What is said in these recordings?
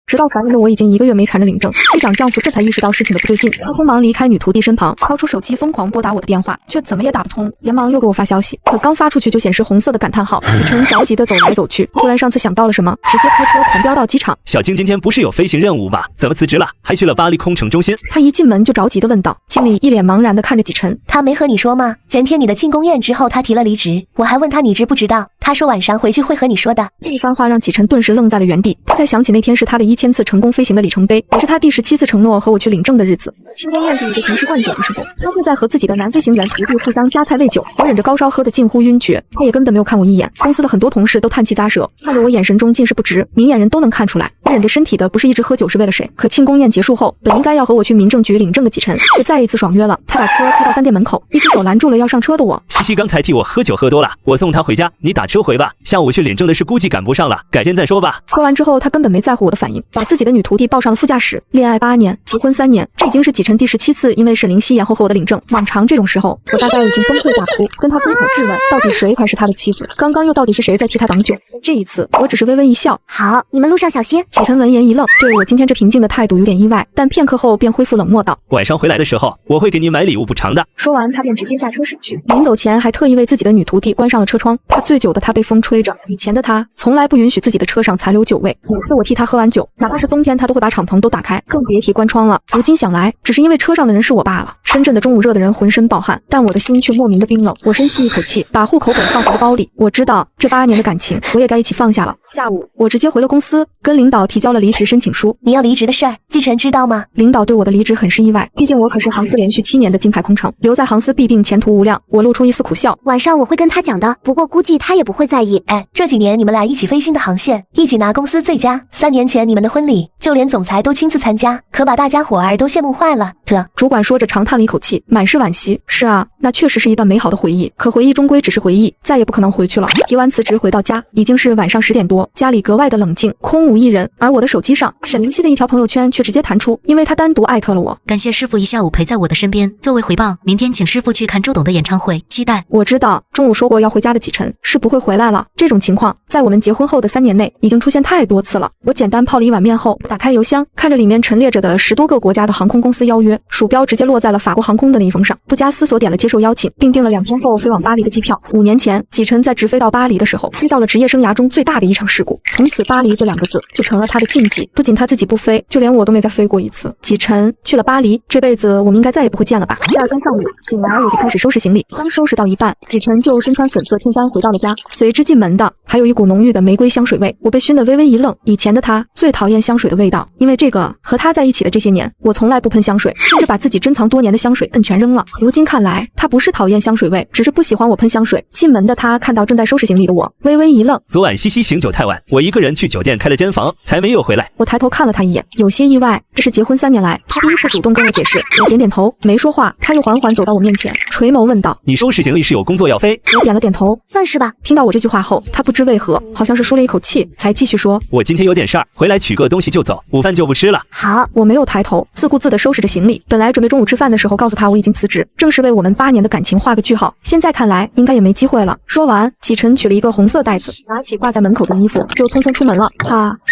直到传闻的我已经1个月没缠着领证，机长丈夫这才意识到事情的不对劲，他匆忙离开女徒弟身旁，掏出手机疯狂拨打我的电话，却怎么也打不通，连忙又给我发消息，可刚发出去就显示红色的感叹号。启辰着急的走来走去，突然上次想到了什么，直接开车狂飙到机场。小静今天不是有飞行任务吗？怎么辞职了？还去了巴黎空乘中心？他一进门就着急的问道。经理一脸茫然的看着启辰，他没和你说吗？前天你的庆功宴之后他提了离职，我还问他你知不知道，他说晚上回去会和你说的。这番话让启辰顿时愣在了原地，他才想起那天是他的1000次成功飞行的里程碑，也是他第17次承诺和我去领证的日子。庆功宴是一个同事灌酒的时候，他就在和自己的男飞行员徒弟互相夹菜喂酒，我忍着高烧喝得近乎晕厥，他也根本没有看我一眼。公司的很多同事都叹气咂舌，看着我眼神中尽是不值，明眼人都能看出来，我忍着身体的不是一直喝酒是为了谁。可庆功宴结束后，本应该要和我去民政局领证的启辰，却再一次爽约了。他把车开到饭店门口，一只手拦住了要上车的我。西西刚才替我喝酒喝多了，我送他回家，你打车回吧。下午去领证的事估计赶不上了，改天再说吧。说完之后，他根本没在乎我的反应，把自己的女徒弟抱上了副驾驶。恋爱8年，结婚3年，这已经是启辰第17次因为沈灵溪延后和我的领证。往常这种时候，我大概已经崩溃大哭，跟他疯口质问，到底谁才是他的妻子？刚刚又到底是谁在替他挡酒？这一次，我只是微微一笑。好，你们路上小心。启辰闻言一愣，对我今天这平静的态度有点意外，但片刻后便恢复冷漠道：晚上回来的时候，我会给你买礼物补偿的。说完，他便直接驾车驶去。临走前还特意为自己的女徒弟关上了车窗，怕醉酒的他被风吹着。以前的他从来不允许自己的车上残留酒味，每次我替他喝完酒，哪怕是冬天，他都会把敞篷都打开，更别提关窗了。如今想来，只是因为车上的人是我罢了。深圳的中午热的人浑身暴汗，但我的心却莫名的冰冷。我深吸一口气，把户口本放回了包里。我知道这8年的感情，我也该一起放下了。下午，我直接回了公司，跟领导提交了离职申请书。你要离职的事儿，季晨知道吗？领导对我的离职很是意外，毕竟我可是航司连续7年的金牌空乘，留在航司必定前途无量。我露出一丝苦笑。晚上我会跟他讲的，不过估计他也不会在意。哎，这几年你们俩一起飞行的航线，一起拿公司最佳。3年前你们的婚礼，就连总裁都亲自参加，可把大家伙儿都羡慕坏了。主管说着长叹了一口气，满是惋惜。是啊，那确实是一段美好的回忆，可回忆终归只是回忆，再也不可能回去了。提完辞职回到家，已经是晚上10点多，家里格外的冷静，空无一人。而我的手机上，沈灵溪的一条朋友圈却直接弹出，因为他单独艾特了我。感谢师傅一下午陪在我的身边，作为回报，明天请师傅去看周董的演唱会，期待。我知道中午说过要回家的启辰是不会回来了，这种情况在我们结婚后的3年内已经出现太多次了。我简单泡了一碗面后，打开邮箱，看着里面陈列着的10多个国家的航空公司邀约，鼠标直接落在了法国航空的那一封上，不加思索点了接受邀请，并订了2天后飞往巴黎的机票。5年前，启辰在直飞到巴黎的时候，遇到了职业生涯中最大的一场事故，从此巴黎这2个字就成了他的禁忌。不仅他自己不飞，就连我都没再飞过一次。启辰去了巴黎，这辈子我们应该再也不会见了吧。第2天上午醒来，我就开始收拾行李，刚收拾到一半，启辰就身穿粉色衬衫回到了家，随之进门的还有一股浓郁的玫瑰香水味。我被熏得微微一愣，以前的他最讨厌香水的味道，因为这个和他在一起的这些年，我从来不喷香水，甚至把自己珍藏多年的香水全扔了。如今看来，他不是讨厌香水味，只是不喜欢我喷香水。进门的他看到正在收拾行李的我，微微一愣。昨晚西西醒酒太晚，我一个人去酒店开了间房，才没有回来。我抬头看了他一眼，有些意外，这是结婚3年来他第一次主动跟我解释。我点点头，没说话。他又缓缓走到我面前，垂眸问道：你收拾行李是有工作要飞？我点了点头，算是吧。听到我这句话后，他不知为何，好像是舒了一口气，才继续说：我今天有点事儿，回来取个东西就走，午饭就不吃了。好。我没有抬头，自顾自地收拾着行李。本来准备中午吃饭的时候告诉他我已经辞职，正是为我们8年的感情画个句号。现在看来应该也没机会了。说完，启辰取了一个红色袋子，拿起挂在门口的衣服，就匆匆出门了。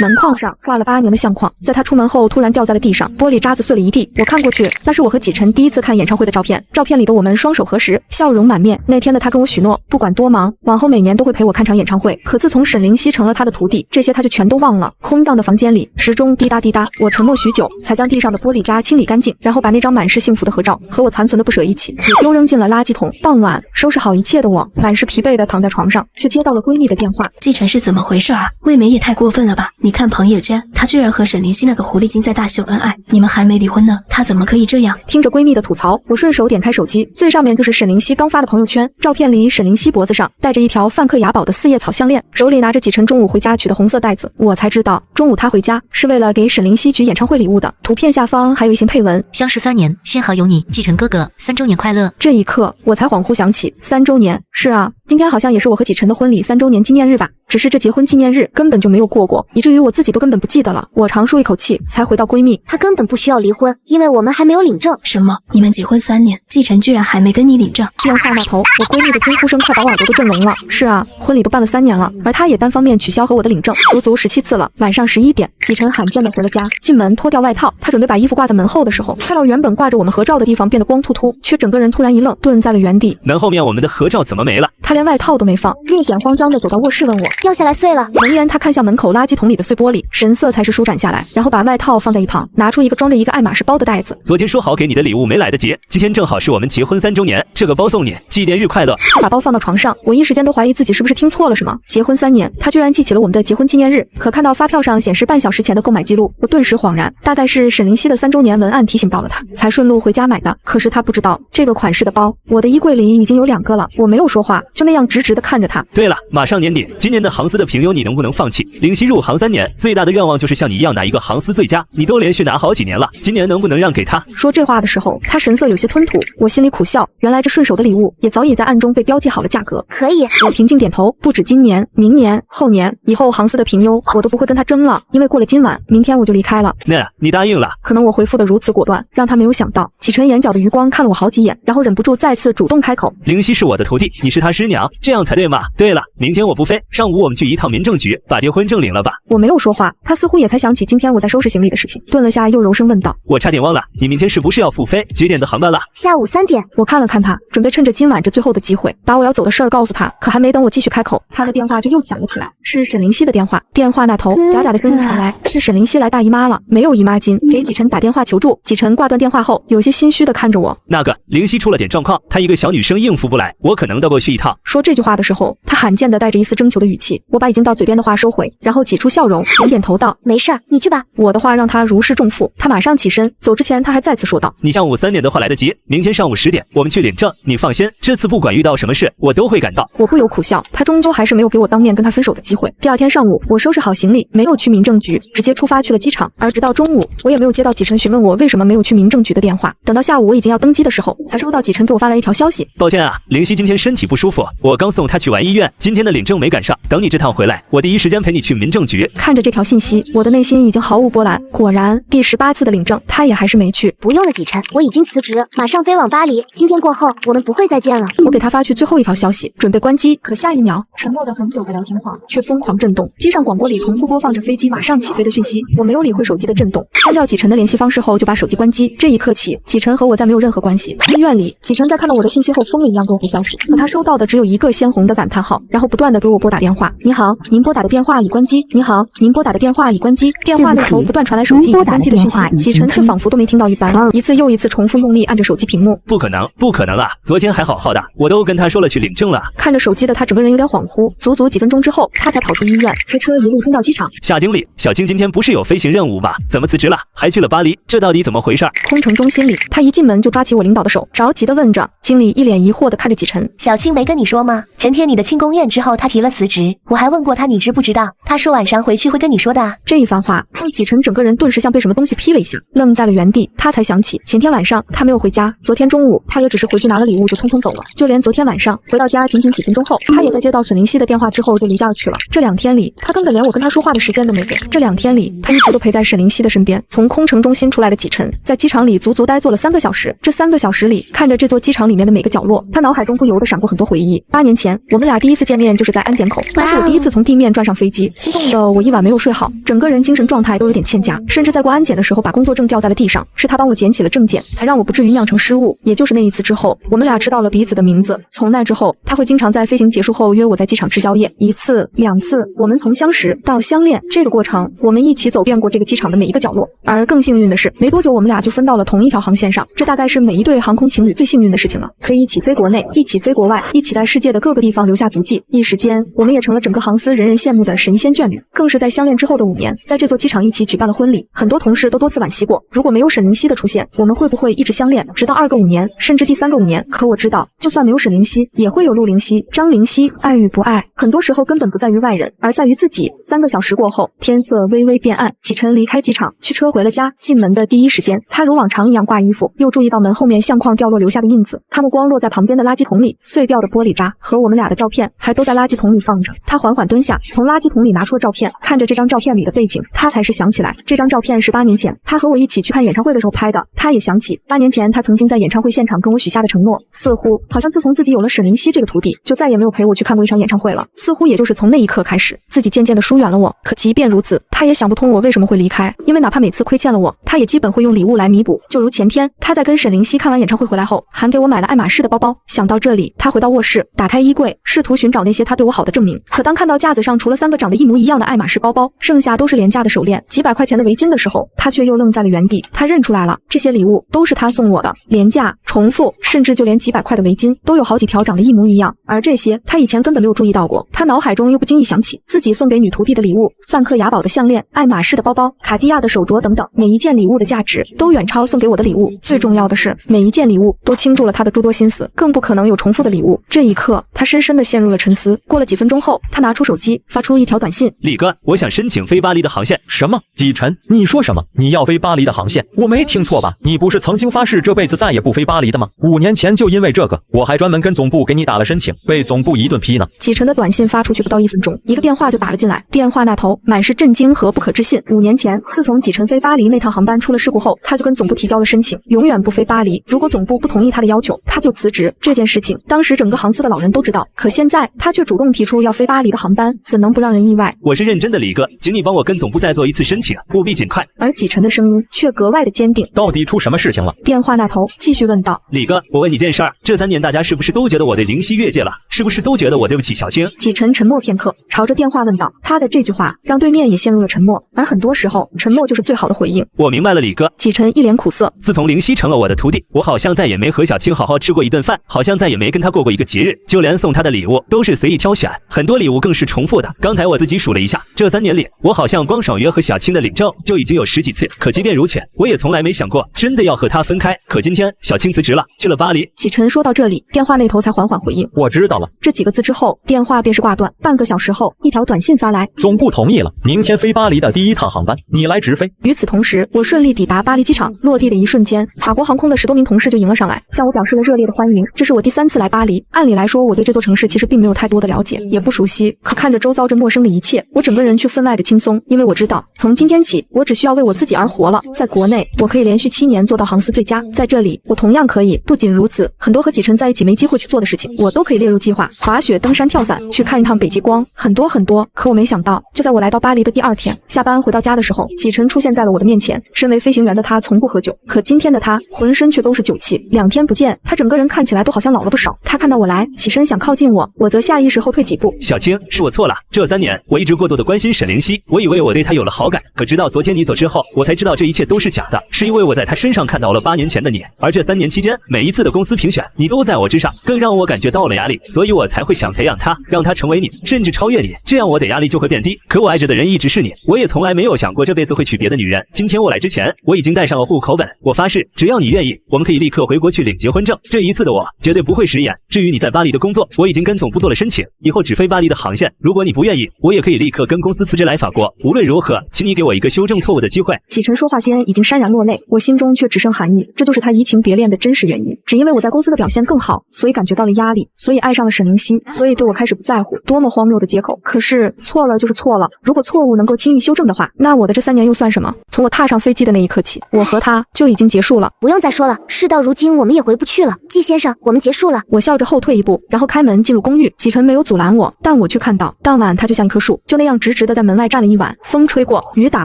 门框上挂了8年的相框，在他出门后突然掉在了地上，玻璃渣子碎了一地。我看过去，那是我和启辰第一次看演唱会的照片。照片里的我们双手合十，笑容满面。那天的他跟我许诺，不管多忙，往后每年都会陪我看场演唱会。可自从沈灵溪成了他的徒弟，这些他就全都忘了。空荡的房间里，时钟滴答滴答。我沉默许久，才将地上的玻璃渣清理干净，然后把那张满是幸福的合照和我残存的不舍一起，也丢扔进了垃圾桶。傍晚，收拾好一切的我，满是疲惫的躺在床上，却接到了闺蜜的电话。季晨是怎么回事啊？未免也太过分了吧！你看朋友圈，他居然和沈灵溪那个狐狸精在大秀恩爱，你们还没离婚呢，他怎么可以这样？听着闺蜜的吐槽，我顺手点开手机，最上面就是沈灵溪刚发的朋友圈。照片里，沈灵溪脖子上戴着一条梵克雅宝的4叶草项链，手里拿着启辰中午回家取的红色袋子。我才知道，中午他回家是为了给沈灵溪举演唱会礼物的。图片下方还有一行配文：相识3年，幸好有你，季晨哥哥，3周年快乐。这一刻，我才恍惚想起，3周年。是啊，今天好像也是我和启辰的婚礼3周年纪念日吧。只是这结婚纪念日根本就没有过过，以至于我自己都根本不记得了。我长舒一口气，才回到闺蜜。他根本不需要离婚，因为我们还没有领证。什么？你们结婚3年，继承居然还没跟你领证？电话那头，我闺蜜的惊呼声快把我耳朵都震聋了。是啊，婚礼都办了3年了，而她也单方面取消和我的领证，足足17次了。晚上11点，启晨罕见的回了家，进门脱掉外套，他准备把衣服挂在门后的时候，看到原本挂着我们合照的地方变得光秃秃，却整个人突然一愣，顿在了原地。门后面我们的合照怎么没了？他连外套都没放，略显慌张的走到卧室问我，掉下来碎了。闻言，他看向门口垃圾桶里的碎玻璃，神色才是舒展下来，然后把外套放在一旁，拿出一个装着一个爱马仕包的袋子。昨天说好给你的礼物没来得及，今天正好是我们结婚3周年，这个包送你，纪念日快乐。他把包放到床上，我一时间都怀疑自己是不是听错了什么。结婚3年，他居然记起了我们的结婚纪念日，可看到发票上显示半小时前的购买记录，我顿时恍然，大概是沈灵溪的3周年文案提醒到了他，才顺路回家买的。可是他不知道，这个款式的包，我的衣柜里已经有2个了。我没有说话，就那样直直的看着他。对了，马上年底，今年的航司的评优你能不能放弃？灵溪入行3年，最大的愿望就是像你一样拿一个航司最佳，你都连续拿好几年了，今年能不能让给他？说这话的时候，他神色有些吞吐，我心里苦笑，原来这顺手的礼物也早已在暗中被标记好了价格。可以，我平静点头，不止今年、明年、后年，以后航司的评优我都不会跟他争了，因为过了今晚，明天我就离开了。那你答应了？可能我回复的如此果断，让他没有想到。启晨眼角的余光看了我好几眼，然后忍不住再次主动开口：灵溪是我的徒弟，你是他师娘，这样才对嘛。对了，明天我不飞，上午我们去一趟民政局，把结婚证领了吧。我没有说话，他似乎也才想起今天我在收拾行李的事情，顿了下又柔声问道：我差点忘了，你明天是不是要复飞？几点的航班了？下午3点。我看了看他，准备趁着今晚这最后的机会，把我要走的事儿告诉他。可还没等我继续开口，他的电话就又响了起来，是沈灵溪的电话。电话那头嗲嗲的声音传来，是沈灵溪来大姨妈了，没有姨妈巾，给启晨打电话求助。启晨挂断电话后，有些心虚的看着我。那个灵溪出了点状况，她一个小女生应付不来，我可能得过去一趟。说这句话的时候，他罕见的带着一丝征求的语气。我把已经到嘴边的话收回，然后挤出笑容，点点头道：没事儿，你去吧。我的话让他如释重负，他马上起身，走之前他还再次说道：你上午3点的话来得及，明天上午10点我们去领证，你放心，这次不管遇到什么事，我都会赶到。我不由苦笑，他终究还是没有给我当面跟他分手的机会。第二天上午，我收拾好行李，没有去民政局，直接出发去了机场。而直到中午，我也没有接到启晨询问我为什么没有去民政局的电话。等到下午我已经要登机的时候，才收到启晨给我发来一条消息：抱歉啊，灵溪今天身体不舒服，我刚送她去完医院，今天的领证没赶上，等你这趟回来，我第一时间陪你去民政局。看着这条信息，我的内心已经毫无波澜。果然，第18次的领证，他也还是没去。不用了，启晨，我已经辞职，马上飞往巴黎。今天过后，我们不会再见了。我给他发去最后一条消息，准备关机。可下一秒，沉默了很久的聊天框却疯狂震动，机上广播里重复播放着飞机马上起飞的讯息。我没有理会手机的震动，删掉启晨的联系方式后，就把手机关机。这一刻起，启晨和我再没有任何关系。医院里，启晨在看到我的信息后，疯了一样给我回消息，可他收到的只有一个鲜红的感叹号，然后不断的给我拨打电话。你好，您拨打的电话已关机。你好，您拨打的电话已关机。电话那头不断传来手机已经关机的讯息，启晨却仿佛都没听到一般，一次又一次重复用力按着手机屏幕。不可能，不可能啊！昨天还好好的，我都跟他说了去领证了。看着手机的他，整个人有点恍惚。足足几分钟之后，他才跑出医院，开车一路冲到机场。夏经理，小青今天不是有飞行任务吧？怎么辞职了？还去了巴黎？这到底怎么回事？空乘中心里，他一进门就抓起我领导的手，着急地问着。经理一脸疑惑地看着启晨：小青没跟你说吗？前天你的庆功宴之后，他提了辞职，我还问过他你知不知道，他说晚上回去会跟你说的啊。这一番话让启晨整个人顿时像被什么东西劈了一下，愣在了原地。他才想起前天晚上他没有回家，昨天中午他也只是回去拿了礼物就匆匆走了。就连昨天晚上回到家仅仅几分钟后，他也在接到沈灵溪的电话之后就离家而去了。这2天里，他根本连我跟他说话的时间都没给。这2天里，他一直都陪在沈灵溪的身边。从空乘中心出来的启晨，在机场里足足待坐了3个小时。这3个小时里，看着这座机场里面的每个角落，他脑海中不由得闪过很多回忆。8年前，我们俩第一次见面就是在安检口，那是我第一次从地面转上飞机，激动的我一晚没有睡好，整个人精神状态都有点欠佳，甚至在过安检的时候把工作证掉在了地上，是他帮我捡起了证件，才让我不至于酿成失误。也就是那一次之后，我们俩知道了彼此的名字。从那之后，他会经常在飞行结束后约我在机场吃宵夜，1次、2次，我们从相识到相恋这个过程，我们一起走遍过这个机场的每一个角落。而更幸运的是，没多久我们俩就分到了同一条航线上，这大概是每一对航空情侣最幸运的事情了，可以一起飞国内，一起飞国外，一起在世界的各个地方留下足迹。一时间，我们也成了整个航司人人羡慕的神仙眷侣。更是在相恋之后的5年，在这座机场一起举办了婚礼。很多同事都多次惋惜过，如果没有沈灵溪的出现，我们会不会一直相恋，直到2个5年，甚至第3个5年？可我知道，就算没有沈灵溪，也会有陆灵溪、张灵溪。爱与不爱，很多时候根本不在于外人，而在于自己。3个小时过后，天色微微变暗，启晨离开机场，驱车回了家。进门的第一时间，他如往常一样挂衣服，又注意到门后面相框掉落留下的印子，他目光落在旁边的垃圾桶里，碎掉的玻璃渣和我们俩的照片还都在垃圾桶里放着。他缓缓蹲下，从垃圾桶里拿出了照片，看着这张照片里的背景，他才是想起来，这张照片是8年前他和我一起去看演唱会的时候拍的。他也想起8年前他曾经在演唱会现场跟我许下的承诺，似乎好像自从自己有了沈灵溪这个徒弟，就再也没有陪我去看过一场演唱会了。似乎也就是从那一刻开始，自己渐渐的疏远了我。可即便如此，他也想不通我为什么会离开，因为哪怕每次亏欠了我，他也基本会用礼物来弥补。就如前天，他在跟沈灵溪看完演唱会回来后，还给我买了爱马仕的包包。想到这里，他回到卧室，打开衣柜，试图寻找那些他对我好的证明。可当看到架子上除了3个长得一模一样的爱马仕包包，剩下都是廉价的手链、几百块钱的围巾的时候，他却又愣在了原地。他认出来了，这些礼物都是他送我的，廉价、重复，甚至就连几百块的围巾都有好几条长得一模一样。而这些他以前根本没有注意到过。他脑海中又不经意想起自己送给女徒弟的礼物，梵克雅宝的项链、爱马仕的包包、卡地亚的手镯等等，每一件礼物的价值都远超送给我的礼物。最重要的是，每一件礼物都倾注了他的诸多心思，更不可能有重复的礼物。这一刻，他深深地陷入了沉思。过了几分钟后，他拿出手机，发出一条短信：李哥，我想申请飞巴黎的航线。什么？季晨，你说什么？你要飞巴黎的航线？我没听错吧？你不是曾经发誓这辈子再也不飞巴黎的吗？5年前就因为这个，我还专门跟总部给你打了申请，被总部一顿批呢。启辰的短信发出去不到1分钟，一个电话就打了进来。电话那头满是震惊和不可置信。5年前，自从启辰飞巴黎那趟航班出了事故后，他就跟总部提交了申请，永远不飞巴黎。如果总部不同意他的要求，他就辞职。这件事情当时整个航司的老人都知道，可现在他却主动提出要飞巴黎的航班，怎能不让人意外？我是认真的，李哥，请你帮我跟总部再做一次申请，务必尽快。而启辰的声音却格外的坚定。到底出什么事情了？电话那头继续问道：李哥，我问你件事儿，这3年大家是不是都觉得我对灵犀越界了？是不是都觉得我对不起小青？启辰沉默片刻，朝着电话问道。他的这句话让对面也陷入了沉默，而很多时候，沉默就是最好的回应。我明白了，李哥。启辰一脸苦涩。自从灵犀成了我的徒弟，我好像再也没和小青好好吃过一顿饭，好像再也没跟她过过一个节日，就连送她的礼物都是随意挑选，很多礼物更是重复的。刚才我自己数了一下，这3年里，我好像光爽约和小青的领证就已经有10几次。可即便如此，我也从来没想过真的要和她分开。可今天，小青辞职了，去了巴黎。启辰说到这里，电话那头才缓缓回应：我知道了。这几个字之后，电话便是挂断。半个小时后，一条短信发来：总部同意了，明天飞巴黎的第1趟航班，你来直飞。与此同时，我顺利抵达巴黎机场，落地的一瞬间，法国航空的10多名同事就迎了上来，向我表示了热烈的欢迎。这是我第3次来巴黎，按理来说，我对这座城市其实并没有太多的了解，也不熟悉。可看着周遭这陌生的一切，我整个人却分外的轻松，因为我知道，从今天起，我只需要为我自己而活了。在国内，我可以连续7年做到航司最佳，在这里，我同样可以。不仅如此，很多和启辰在一起没机会去做的事情，我都可以列入计划。滑雪、登山、跳伞，去看一趟北极光，很多很多。可我没想到，就在我来到巴黎的第2天，下班回到家的时候，启辰出现在了我的面前。身为飞行员的他从不喝酒，可今天的他浑身却都是酒气。2天不见，他整个人看起来都好像老了不少。他看到我来，起身想靠近我，我则下意识后退几步。小青，是我错了，这3年我一直过度的关心沈灵犀，我以为我对她有了好感，可直到昨天你走之后，我才知道这一切都是假的，是因为我在她身上看到了8年前的你，而这3年期间，每一次的公司评选，你都在我之上，更让我感觉到了压力，所以我才会想培养她，让她成为你，甚至超越你，这样我的压力就会变低。可我爱着的人一直是你，我也从来没有想过这辈子会娶别的女人。今天我来之前，我已经带上了户口本，我发誓，只要你愿意，我们可以立刻回国去领结婚证。这一次的我绝对不会食言。至于你在巴黎的工作，我已经跟总部做了申请，以后只飞巴黎的航线。如果你不愿意，我也可以立刻跟公司辞职来法国。无论如何，请你给我一个修正错误的机会。启辰说话间已经潸然落泪，我心中却只剩寒意。这就是他移情别恋的真实原因。只因为我在公司的表现更好，所以感觉到了压力，所以爱上了沈灵犀，所以对我开始不在乎。多么荒谬的借口！可是错了就是错了，如果错误能够轻易修正的话，那我的这3年又算什么？从我踏上飞机的那一刻起，我和他就已经结束了。不用再说了，事到如今我们也回不去了。季先生，我们结束了。我笑着后退一步，然后开门进入公寓。启辰没有阻拦我，但我却看到当晚他就像一棵树，就那样直直的在门外站了一晚，风吹过，雨打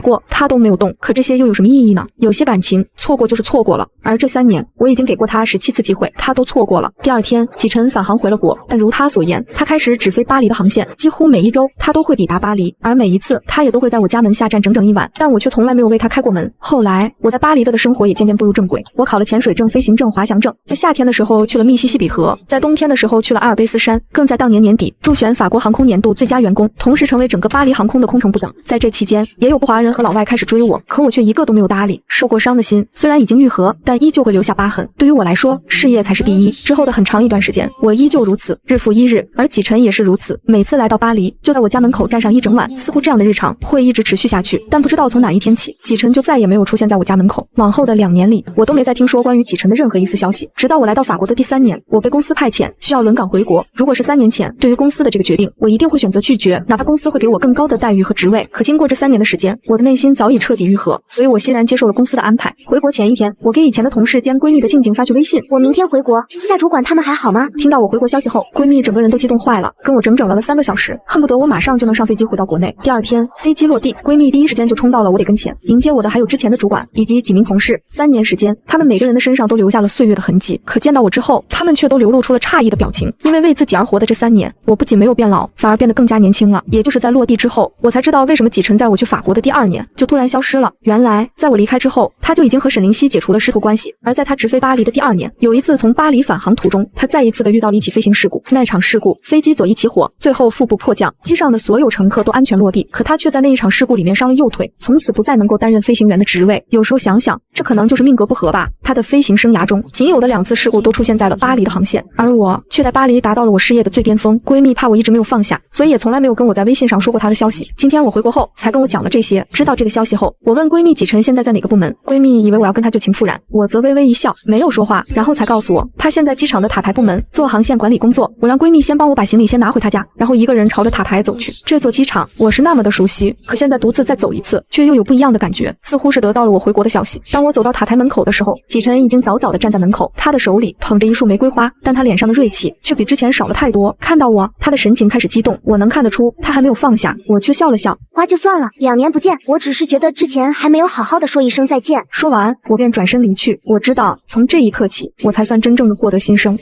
过，他都没有动。可这些又有什么意义呢？有些感情错过就是错过了，而这3年我已经给过他17次机会，他都错过了。第2天，启辰返航回了国，但如他所言，他开始只飞巴黎的航线，几乎每一周他都会抵达巴黎，而每一次他也都会在我家门下站整整1晚，但我却从来没有为他开过门。后来我在巴黎的生活也渐渐步入正轨，我考了潜水证、飞行证、滑翔证，在夏天的时候去了密西西比河，在冬天的时候去了阿尔卑斯山，更在当年年底入选法国航空年度最佳员工，同时成为整个巴黎航空的空乘部长。在这期间，也有不华人和老外开始追我，可我却一个都没有搭理。受过伤的心虽然已经愈合，但依旧会留下疤痕。对于我来说，事业才是第一。之后的很长一段时间，我依旧如此，日复一日，而启辰也是如此。每次来到巴黎，就在我家门口站上一整晚，似乎这样的日常会一直持续下去。但不知道从哪一天起，启辰就再也没有出现在我家门口。往后的2年里，我都没再听说关于启辰的任何一丝消息。直到我来到法国的第3年，我被公司派遣，需要轮岗回国。如果是3年前，对于公司的这个决定，定，我一定会选择拒绝，哪怕公司会给我更高的待遇和职位。可经过这3年的时间，我的内心早已彻底愈合，所以我欣然接受了公司的安排。回国前一天，我给以前的同事兼闺蜜的静静发去微信，我明天回国，夏主管他们还好吗？听到我回国消息后，闺蜜整个人都激动坏了，跟我整整聊了3个小时，恨不得我马上就能上飞机回到国内。第2天飞机落地，闺蜜第一时间就冲到了我得跟前，迎接我的还有之前的主管以及几名同事。3年时间，他们每个人的身上都留下了岁月的痕迹，可见到我之后，他们却都流露出了诧异的表情。因为为自己而活的这3年，我不仅没有变老，反而变得更加年轻了。也就是在落地之后，我才知道为什么纪晨在我去法国的第2年就突然消失了。原来在我离开之后，他就已经和沈灵溪解除了师徒关系。而在他直飞巴黎的第2年，有一次从巴黎返航途中，他再一次的遇到了一起飞行事故。那场事故，飞机左翼起火，最后腹部迫降，机上的所有乘客都安全落地，可他却在那一场事故里面伤了右腿，从此不再能够担任飞行员的职位。有时候想想，这可能就是命格不合吧。他的飞行生涯中仅有的2次事故都出现在了巴黎的航线，而我却在巴黎达到了我事业的最巅峰。闺蜜怕我一直没有放下，所以也从来没有跟我在微信上说过她的消息。今天我回国后才跟我讲了这些。知道这个消息后，我问闺蜜纪晨现在在哪个部门，闺蜜以为我要跟她旧情复燃，我则微微一笑，没有说话，然后才告诉我她现在机场的塔台部门做航线管理工作。我让闺蜜先帮我把行李先拿回她家，然后一个人朝着塔台走去。这座机场我是那么的熟悉，可现在独自再走一次，却又有不一样的感觉，似乎是得到了我回国的消息。当我走到塔台门口的时候，纪晨已经早早的站在门口，他的手里捧着一束玫瑰花，但他脸上的锐气却比之前少了太多。看到我，他的神情开始激动，我能看得出他还没有放下。我却笑了笑，花就算了，2年不见，我只是觉得之前还没有好好的说一声再见。说完，我便转身离去。我知道，从这一刻起，我才算真正的获得新生。